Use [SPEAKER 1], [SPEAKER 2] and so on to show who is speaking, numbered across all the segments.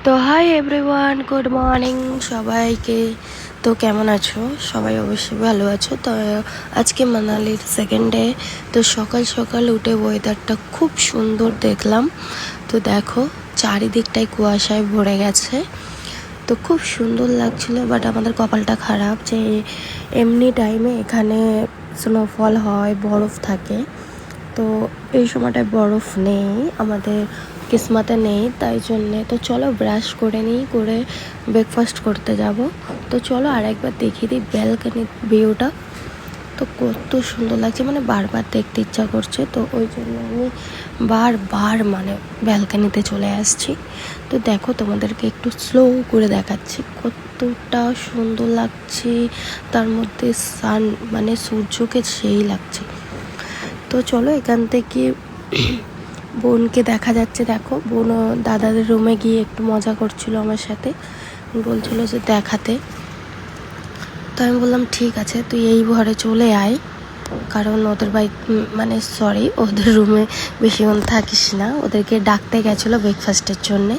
[SPEAKER 1] তো hi everyone, good morning সবাইকে। তো কেমন আছো? সবাই অবশ্যই ভালো আছো। তো আজকে মানালির সেকেন্ড ডে। তো সকাল সকাল উঠে ওয়েদারটা খুব সুন্দর দেখলাম। তো দেখো চারিদিকটাই কুয়াশায় ভরে গেছে। তো খুব সুন্দর লাগছিল, বাট আমাদের কপালটা খারাপ যে এমনি টাইমে এখানে স্নোফল হয়, বরফ থাকে। তো এই সময়টায় বরফ নেই, আমাদের কিসমাতে নেই, তাই জন্যে। তো চলো ব্রাশ করে নিই, করে ব্রেকফাস্ট করতে যাব। তো চলো আর একবার দেখিয়ে দিই ব্যালকনির ভিউটা। তো কত সুন্দর লাগছে, মানে বারবার দেখতে ইচ্ছা করছে। তো ওই জন্য আমি বারবার মানে ব্যালকনিতে চলে আসছি। তো দেখো তোমাদেরকে একটু স্লো করে দেখাচ্ছি কতটা সুন্দর লাগছে। তার মধ্যে সান মানে সূর্যকে সেই লাগছে। তো চলো এখান থেকে বোনকে দেখা যাচ্ছে, দেখো বোন দাদাদের রুমে গিয়ে একটু মজা করছিল আমার সাথে, বলছিল যে দেখাতে। তো আমি বললাম ঠিক আছে, তুই এই ঘরে চলে আয়, কারণ ওদের বাড়ি মানে ওদের রুমে বেশিক্ষণ থাকিস না, ওদেরকে ডাকতে গেছিলো ব্রেকফাস্টের জন্যে।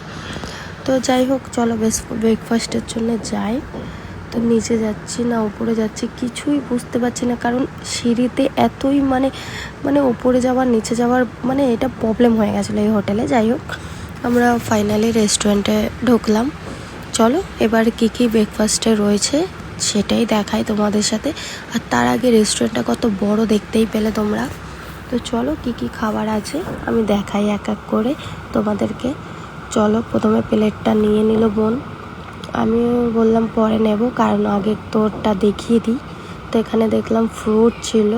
[SPEAKER 1] তো যাই হোক চলো ব্রেকফাস্টের জন্য যাই। তো নিচে যাচ্ছি না উপরে যাচ্ছি কিছুই বুঝতে পারছি না, কারণ সিঁড়িতে এতই মানে মানে ওপরে যাওয়ার নিচে যাওয়ার মানে এটা প্রবলেম হয়ে গেছিলো এই হোটেলে। যাই হোক আমরা ফাইনালি রেস্টুরেন্টে ঢুকলাম। চলো এবার কী কী ব্রেকফাস্টে রয়েছে সেটাই দেখাই তোমাদের সাথে। আর তার আগে রেস্টুরেন্টটা কত বড় দেখতেই পেলে তোমরা। তো চলো কী কী খাবার আছে আমি দেখাই এক এক করে তোমাদেরকে। চলো প্রথমে প্লেটটা নিয়ে নিল বোন, আমি বললাম পরে নেব, কারণ আগে তোরটা দেখিয়ে দিই। তো এখানে দেখলাম ফ্রুট ছিল,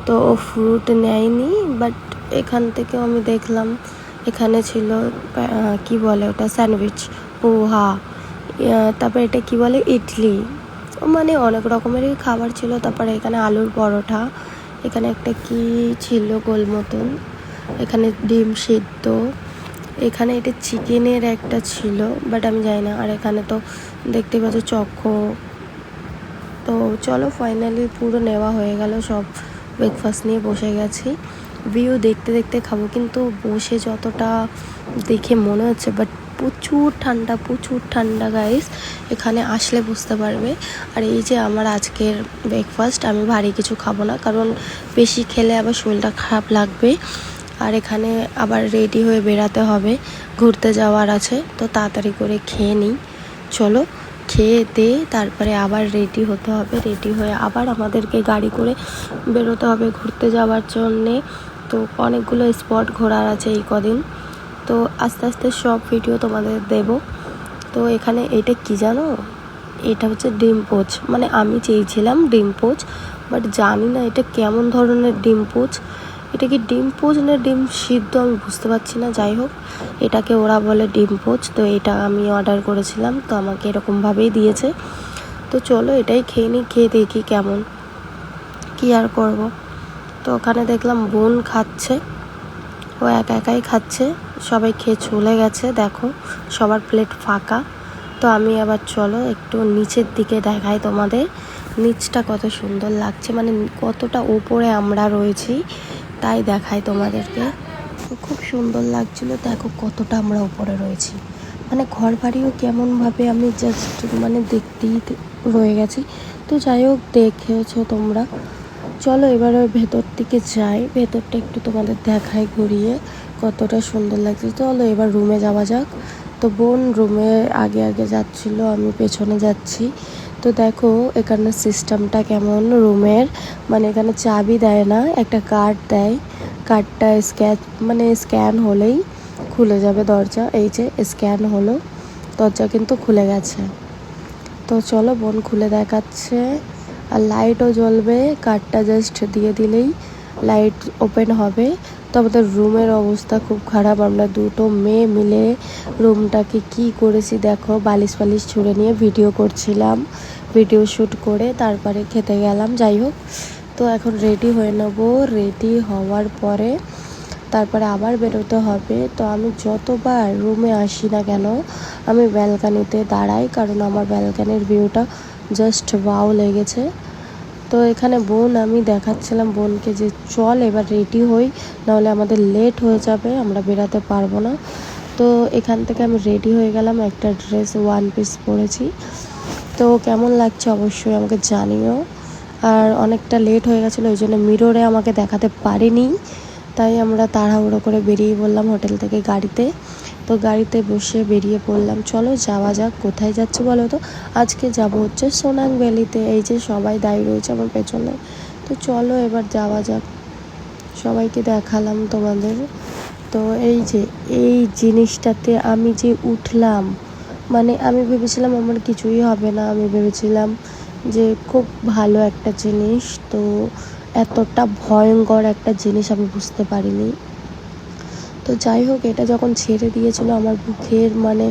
[SPEAKER 1] তো ও ফ্রুট নেয়নি, বাট এখান থেকেও আমি দেখলাম এখানে ছিল কি বলে ওটা, স্যান্ডউইচ, পোহা, তারপরে এটা কি বলে, ইডলি, মানে অনেক রকমেরই খাবার ছিল। তারপরে এখানে আলুর পরোটা, এখানে একটা কি ছিল গোল মতন, এখানে ডিম সিদ্ধ, এখানে এটা চিকেনের একটা ছিল, বাট আমি জানি না। আর এখানে তো দেখতে পাচ্ছ চক্ষু। তো চলো ফাইনালি পুরো নেওয়া হয়ে গেল, সব ব্রেকফাস্ট নিয়ে বসে গেছি। ভিউ দেখতে দেখতে খাবো, কিন্তু বসে যতটা দেখে মনে হচ্ছে, বাট প্রচুর ঠান্ডা গাইস, এখানে আসলে বুঝতে পারবে। আর এই যে আমার আজকের ব্রেকফাস্ট, আমি ভারী কিছু খাবো না, কারণ বেশি খেলে আবার শরীরটা খারাপ লাগবে। আর এখানে আবার রেডি হয়ে বেরাতে হবে, ঘুরতে যাওয়ার আছে, তো তাড়াতাড়ি করে খেয়ে নিই। চলো খেয়ে দিয়ে তারপরে আবার রেডি হতে হবে, রেডি হয়ে আবার আমাদেরকে গাড়ি করে বেরোতে হবে ঘুরতে যাওয়ার জন্যে। তো অনেকগুলো স্পট ঘোরার আছে এই কদিন, তো আস্তে আস্তে সব ভিডিও তোমাদের দেব। তো এখানে এটা কি জানো, এটা হচ্ছে ডিম পোচ, মানে আমি চেয়েছিলাম ডিম পোচ, বাট জানি না এটা কেমন ধরনের ডিম পোচ। এটা কি ডিম পোচ না ডিম সিদ্ধ আমি বুঝতে পারছি না। যাই হোক এটাকে ওরা বলে ডিম পোচ। তো এটা আমি অর্ডার করেছিলাম, তো আমাকে এরকমভাবেই দিয়েছে। তো চলো এটাই খেয়ে নিই, খেয়ে দেখি কেমন, কি আর করব। তো ওখানে দেখলাম বোন খাচ্ছে, ও একা একাই খাচ্ছে, সবাই খেয়ে চলে গেছে, দেখো সবার প্লেট ফাঁকা। তো আমি আবার চলো একটু নিচের দিকে দেখাই তোমাদের, নিচটা কত সুন্দর লাগছে, মানে কতটা উপরে আমরা রয়েছি তাই দেখাই তোমাদেরকে। তো খুব সুন্দর লাগছিল, দেখো কতটা আমরা উপরে রয়েছি, মানে ঘর বাড়িও কেমনভাবে আমি জাস্ট মানে দেখতেই রয়ে গেছি। তো যাই হোক দেখেছো তোমরা। চলো এবার ওই ভেতর দিকে যাই, ভেতরটা একটু তোমাদের দেখাই ঘুরিয়ে কতটা সুন্দর লাগছে। চলো এবার রুমে যাওয়া যাক। তো বোন রুমে আগে আগে যাচ্ছিলো, আমি পেছনে যাচ্ছি। তো দেখো এখানে সিস্টেমটা কেমন রুমের, মানে এখানে চাবি দেয় না, একটা কার্ড দেয়, কার্ডটা স্ক্যান হলেই খুলে যাবে দরজা। এই যে স্ক্যান হলো, দরজা কিন্তু খুলে গেছে। তো চলো বোন খুলে দেখাচ্ছে, আর লাইটও জ্বলবে, কার্ডটা জাস্ট দিয়ে দিলেই লাইট ওপেন হবে। তো আমাদের রুমের অবস্থা খুব খারাপ, আমরা দুটো মেয়ে মিলে রুমটাকে কি করেছি দেখো, বালিশ ফালিশ ছুঁড়ে নিয়ে ভিডিও করছিলাম, ভিডিও শ্যুট করে তারপরে খেতে গেলাম। যাই হোক তো এখন রেডি হয়ে নেব, রেডি হওয়ার পরে তারপরে আবার বেরোতে হবে। তো আমি যতবার রুমে আসি না কেন আমি ব্যালকানিতে দাঁড়াই, কারণ আমার ব্যালকানির ভিউটা জাস্ট ওয়াও লেগেছে। তো এখানে বোন আমি দেখাচ্ছিলাম বোনকে যে চল এবার রেডি হই, নাহলে আমাদের লেট হয়ে যাবে, আমরা বেরাতে পারবো না। তো এখান থেকে আমি রেডি হয়ে গেলাম, একটা ড্রেস ওয়ান পিস পরেছি। তো কেমন লাগছে অবশ্যই আমাকে জানিও। আর অনেকটা লেট হয়ে গেছিলো, ওই জন্য মিররে আমাকে দেখাতে পারিনি, তাই আমরা তাড়াহুড়ো করে বেরিয়ে পড়লাম হোটেল থেকে গাড়িতে। তো গাড়িতে বসে বেরিয়ে পড়লাম, চলো যাওয়া যাক। কোথায় যাচ্ছে বলো তো? আজকে যাব হচ্ছে সোনাং ভ্যালিতে। এই যে সবাই দাঁড়িয়ে রয়েছে আমার পেছনে, তো চলো এবার যাওয়া যাক। সবাইকে দেখালাম তোমাদের। তো এই যে এই জিনিসটাতে আমি যে উঠলাম, মানে আমি ভেবেছিলাম আমার কিছুই হবে না, আমি ভেবেছিলাম যে খুব ভালো একটা জিনিস, তো এতটা ভয়ঙ্কর একটা জিনিস আমি বুঝতে পারিনি। তো যাই হোক, এটা যখন ছেড়ে দিয়েছিল আমার বুকের মানে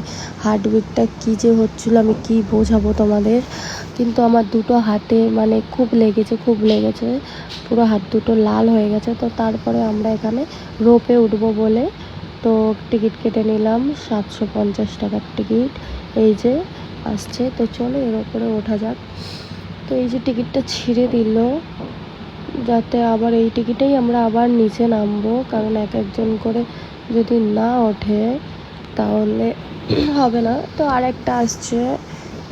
[SPEAKER 1] হার্টবিটটা কী যে হচ্ছিলো আমি কি বোঝাবো তোমাদের। কিন্তু আমার দুটো হাতে মানে খুব লেগেছে, পুরো হাত দুটো লাল হয়ে গেছে। তো তারপরে আমরা এখানে রোপে উঠবো বলে তো টিকিট কেটে নিলাম, 750 টাকার টিকিট। এই যে আসছে, তো চলো এর ওপরে ওঠা যাক। তো এই যে টিকিটটা ছিঁড়ে দিল, যাতে আবার এই টিকিটেই আমরা আবার নিচে নামবো, কারণ এক একজন করে যদি না ওঠে তাহলে হবে না। তো আরেকটা আসছে,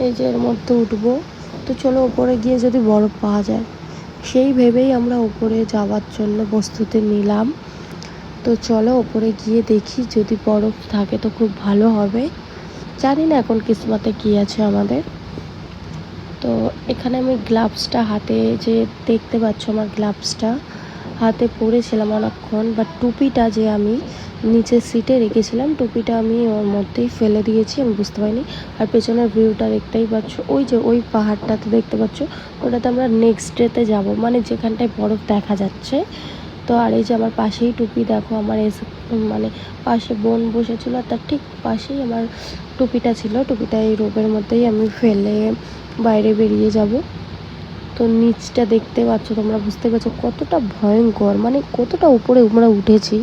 [SPEAKER 1] এই যে এর মধ্যে উঠবো। তো চলো ওপরে গিয়ে যদি বরফ পাওয়া যায়, সেই ভেবেই আমরা ওপরে যাওয়ার জন্য প্রস্তুতি নিলাম। তো চলো ওপরে গিয়ে দেখি, যদি বরফ থাকে তো খুব ভালো হবে। জানি না এখন কিসমতে কী আছে আমাদের। তো এখানে আমি গ্লাভসটা হাতে, যে দেখতে পাচ্ছ আমার গ্লাভসটা হাতে পরেছিলাম অনেকক্ষণ, বাট টুপিটা যে আমি নিচে সিটে রেখেছিলাম, টুপিটা আমি ওর মধ্যেই ফেলে দিয়েছি, আমি বুঝতে পারিনি। আর পেছনের ভিউটা দেখতেই পাচ্ছ, ওই যে ওই পাহাড়টাতে দেখতে পাচ্ছ, ওটাতে আমরা নেক্সট ডেতে যাব, মানে যেখানটায় বরফ দেখা যাচ্ছে। তো আর এই যে আমার পাশেই টুপি দেখো, আমার মানে পাশে বোন বসেছিল, আর তার ঠিক পাশেই আমার টুপিটা ছিল। টুপিটা এই রোপের মধ্যেই আমি ফেলে বাইরে বেরিয়ে যাব। তো নিচটা দেখতে পাচ্ছ তোমরা, বুঝতে পারছো কতটা ভয়ঙ্কর, মানে কতটা উপরে আমরা উঠেছি।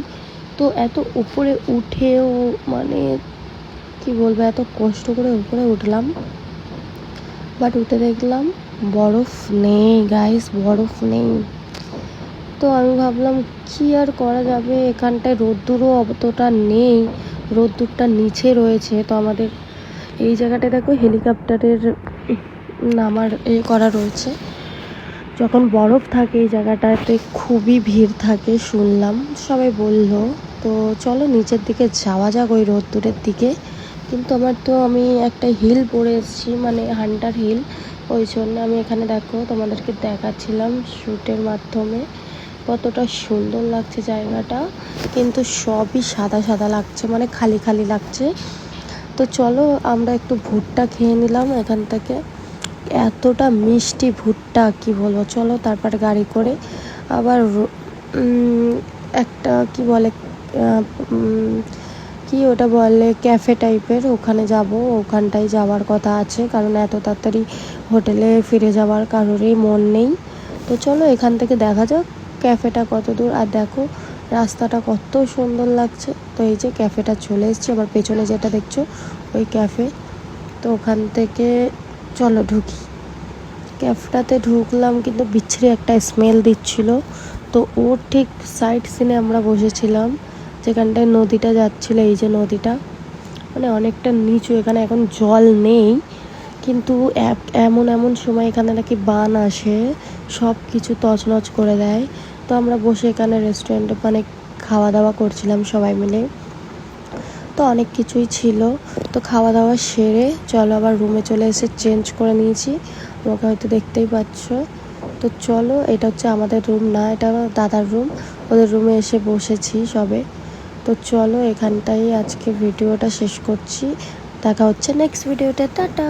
[SPEAKER 1] তো এত উপরে উঠেও মানে কি বলবো, এত কষ্ট করে উপরে উঠলাম, বাট উঠে দেখলাম বরফ নেই গাইস, বরফ নেই। তো আমি ভাবলাম কি আর করা যাবে, এখানটায় রোদ্দুরও অতটা নেই, রোদ্দুরটা নিচে রয়েছে। তো আমাদের এই জায়গাটায় দেখো হেলিকপ্টারের নামার করা রয়েছে। যখন বরফ থাকে এই জায়গাটাতে খুবই ভিড় থাকে শুনলাম, সবাই বলল। তো চলো নিচের দিকে যাওয়া যাক, ওই রোদ্দুরের দিকে। কিন্তু আমি একটা হিল পরে এসেছি, মানে হান্টার হিল, ওই জন্য আমি এখানে দেখো তোমাদেরকে দেখাচ্ছিলাম শ্যুটের মাধ্যমে কতটা সুন্দর লাগছে জায়গাটা, কিন্তু সবই সাদা সাদা লাগছে, মানে খালি খালি লাগছে। তো চলো আমরা একটু ভুট্টা খেয়ে নিলাম এখান থেকে, এতটা মিষ্টি ভুট্টা কি বলবো। চলো তারপরে গাড়ি করে আবার একটা কি বলে কি ওটা বলে ক্যাফে টাইপের, ওখানে যাব, ওখানটায় যাওয়ার কথা আছে, কারণ এত তাড়াতাড়ি হোটেলে ফিরে যাওয়ার কারোরই মন নেই। তো চলো এখান থেকে দেখা যাক ক্যাফেটা কত দূর। আর দেখো রাস্তাটা কত সুন্দর লাগছে। তো এই যে ক্যাফেটা চলে এসেছে, আমার পেছনে যেটা দেখছো ওই ক্যাফে। তো ওখান থেকে চলো ঢুকি। ক্যাফটাতে ঢুকলাম, কিন্তু বিচ্ছিরি একটা স্মেল দিচ্ছিল। তো ওর ঠিক সাইড সিনে আমরা বসেছিলাম, যেখানটায় নদীটা যাচ্ছিল, এই যে নদীটা, মানে অনেকটা নিচু, এখানে এখন জল নেই, কিন্তু এমন এমন সময় এখানে নাকি বান আসে, সব কিছু তছনছ করে দেয়। তো আমরা বসে এখানে রেস্টুরেন্টে মানে খাওয়া দাওয়া করছিলাম সবাই মিলে। তো অনেক কিছুই ছিল। তো খাওয়া দাওয়া সেরে চলো আবার রুমে চলে এসে চেঞ্জ করে নিয়েছি, আমাকে হয়তো দেখতেই পাচ্ছ। তো চলো, এটা হচ্ছে আমাদের রুম না, এটা দাদার রুম, ওদের রুমে এসে বসেছি সবে। তো চলো এখানটাই আজকে ভিডিওটা শেষ করছি, দেখা হচ্ছে নেক্সট ভিডিওতে, টাটা।